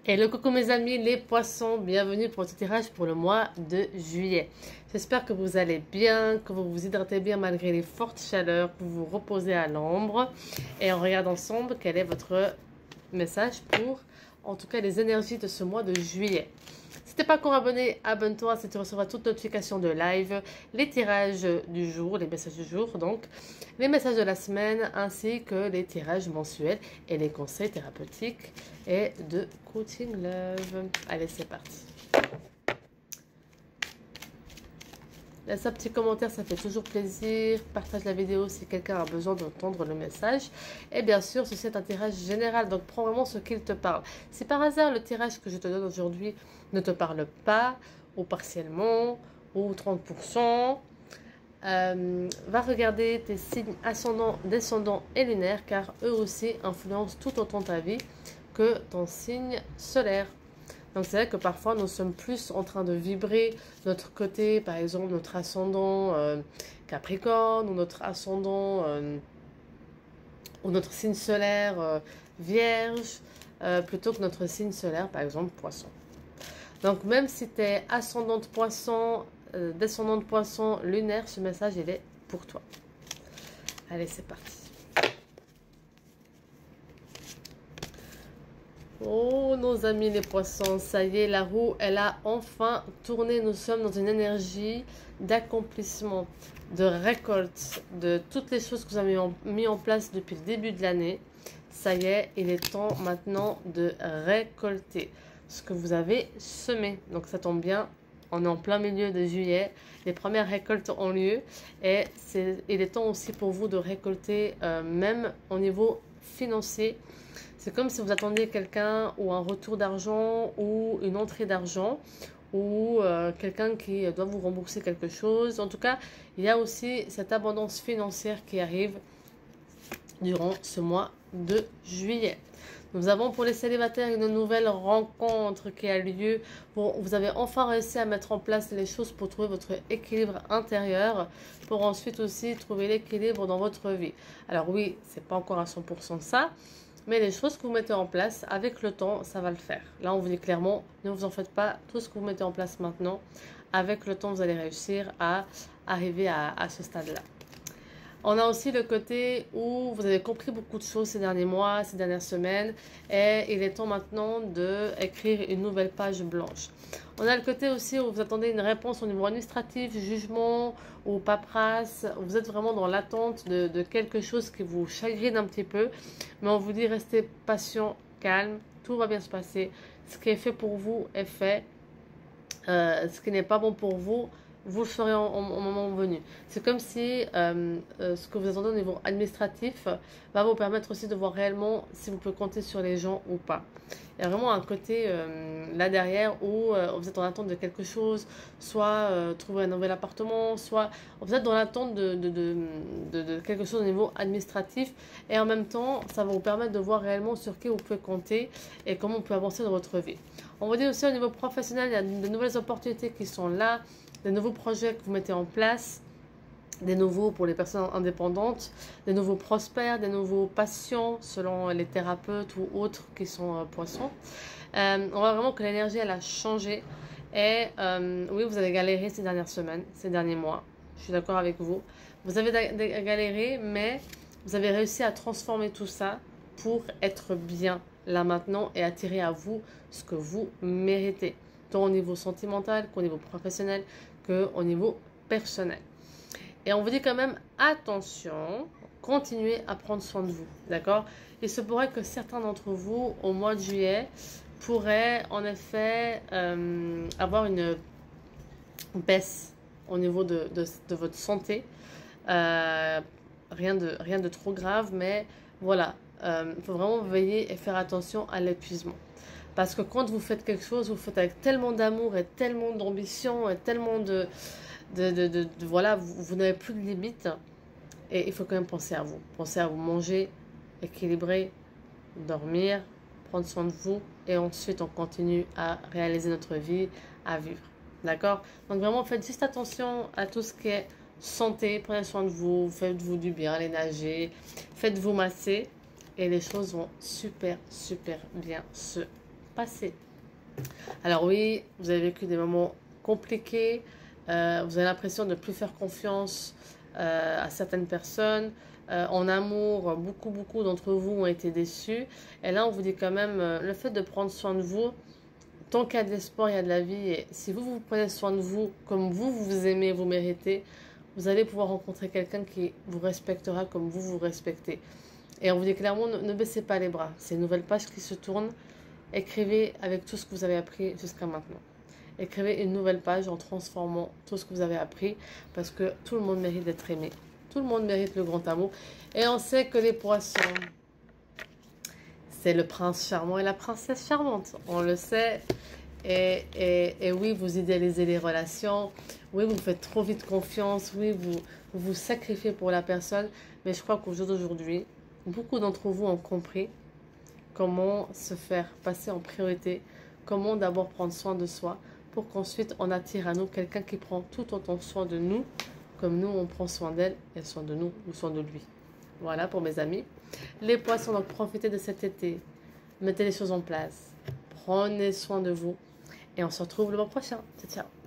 Hello coucou mes amis les poissons, bienvenue pour ce tirage pour le mois de juillet. J'espère que vous allez bien, que vous vous hydratez bien malgré les fortes chaleurs, que vous vous reposez à l'ombre. Et on regarde ensemble quel est votre message pour, en tout cas, les énergies de ce mois de juillet. Si t'es pas encore abonné, abonne-toi, si tu recevras toute notification de live, les tirages du jour, les messages du jour, donc les messages de la semaine, ainsi que les tirages mensuels et les conseils thérapeutiques et de coaching love. Allez, c'est parti. Laisse un petit commentaire, ça fait toujours plaisir. Partage la vidéo si quelqu'un a besoin d'entendre le message. Et bien sûr, ceci est un tirage général, donc prends vraiment ce qu'il te parle. Si par hasard le tirage que je te donne aujourd'hui ne te parle pas, ou partiellement, ou 30%, va regarder tes signes ascendants, descendants et lunaires, car eux aussi influencent tout autant ta vie que ton signe solaire. Donc c'est vrai que parfois nous sommes plus en train de vibrer notre côté, par exemple notre ascendant Capricorne ou notre ascendant ou notre signe solaire Vierge plutôt que notre signe solaire par exemple Poisson. Donc même si tu es ascendant de Poisson, descendant de Poisson, lunaire, ce message il est pour toi. Allez, c'est parti. Oh, nos amis les poissons, ça y est, la roue, elle a enfin tourné. Nous sommes dans une énergie d'accomplissement, de récolte, de toutes les choses que vous avez mis en place depuis le début de l'année. Ça y est, il est temps maintenant de récolter ce que vous avez semé. Donc ça tombe bien, on est en plein milieu de juillet. Les premières récoltes ont lieu et il est temps aussi pour vous de récolter même au niveau financier. C'est comme si vous attendiez quelqu'un ou un retour d'argent ou une entrée d'argent ou quelqu'un qui doit vous rembourser quelque chose. En tout cas, il y a aussi cette abondance financière qui arrive durant ce mois de juillet. Nous avons pour les célibataires une nouvelle rencontre qui a lieu. Bon, vous avez enfin réussi à mettre en place les choses pour trouver votre équilibre intérieur, pour ensuite aussi trouver l'équilibre dans votre vie. Alors oui, c'est pas encore à 100% ça, mais les choses que vous mettez en place, avec le temps, ça va le faire. Là, on vous dit clairement, ne vous en faites pas. Tout ce que vous mettez en place maintenant, avec le temps, vous allez réussir à arriver à ce stade-là. On a aussi le côté où vous avez compris beaucoup de choses ces derniers mois, ces dernières semaines, et il est temps maintenant d'écrire une nouvelle page blanche. On a le côté aussi où vous attendez une réponse au niveau administratif, jugement ou paperasse. Vous êtes vraiment dans l'attente de quelque chose qui vous chagrine un petit peu, mais on vous dit restez patient, calme, tout va bien se passer. Ce qui est fait pour vous est fait. Ce qui n'est pas bon pour vous, vous le ferez au moment venu. C'est comme si ce que vous attendez au niveau administratif va vous permettre aussi de voir réellement si vous pouvez compter sur les gens ou pas. Il y a vraiment un côté là derrière où vous êtes en attente de quelque chose, soit trouver un nouvel appartement, soit vous êtes dans l'attente de quelque chose au niveau administratif, et en même temps ça va vous permettre de voir réellement sur qui vous pouvez compter et comment vous pouvez avancer dans votre vie. On vous dit aussi au niveau professionnel, il y a de nouvelles opportunités qui sont là, des nouveaux projets que vous mettez en place, des nouveaux pour les personnes indépendantes, des nouveaux prospères, des nouveaux patients selon les thérapeutes ou autres qui sont poissons. On voit vraiment que l'énergie elle a changé et oui, vous avez galéré ces dernières semaines, ces derniers mois. Je suis d'accord avec vous. Vous avez galéré, mais vous avez réussi à transformer tout ça pour être bien là maintenant et attirer à vous ce que vous méritez, tant au niveau sentimental qu'au niveau professionnel qu'au niveau personnel. Et on vous dit quand même attention, continuez à prendre soin de vous, d'accord? Il se pourrait que certains d'entre vous au mois de juillet pourraient en effet avoir une baisse au niveau de votre santé, rien de trop grave, mais voilà, il faut vraiment veiller et faire attention à l'épuisement. Parce que quand vous faites quelque chose, vous faites avec tellement d'amour et tellement d'ambition et tellement voilà, vous n'avez plus de limites. Et il faut quand même penser à vous. Pensez à vous manger, équilibrer, dormir, prendre soin de vous. Et ensuite, on continue à réaliser notre vie, à vivre. D'accord? Donc vraiment, faites juste attention à tout ce qui est santé. Prenez soin de vous, faites-vous du bien, allez nager, faites-vous masser. Et les choses vont super, super bien se passer. Alors oui, vous avez vécu des moments compliqués, vous avez l'impression de ne plus faire confiance à certaines personnes. En amour, beaucoup d'entre vous ont été déçus. Et là, on vous dit quand même, le fait de prendre soin de vous, tant qu'il y a de l'espoir, il y a de la vie. Et si vous prenez soin de vous, comme vous aimez, vous méritez, vous allez pouvoir rencontrer quelqu'un qui vous respectera comme vous respectez. Et on vous dit clairement, ne baissez pas les bras. C'est une nouvelle page qui se tourne. Écrivez avec tout ce que vous avez appris jusqu'à maintenant. Écrivez une nouvelle page en transformant tout ce que vous avez appris, parce que tout le monde mérite d'être aimé. Tout le monde mérite le grand amour. Et on sait que les poissons, c'est le prince charmant et la princesse charmante. On le sait. Et oui, vous idéalisez les relations. Oui, vous faites trop vite confiance. Oui, vous sacrifiez pour la personne. Mais je crois qu'au jour d'aujourd'hui, beaucoup d'entre vous ont compris comment se faire passer en priorité. Comment d'abord prendre soin de soi pour qu'ensuite on attire à nous quelqu'un qui prend tout autant soin de nous comme nous on prend soin d'elle et soin de nous ou soin de lui. Voilà pour mes amis. Les poissons, donc profitez de cet été. Mettez les choses en place. Prenez soin de vous. Et on se retrouve le mois prochain. Ciao, ciao.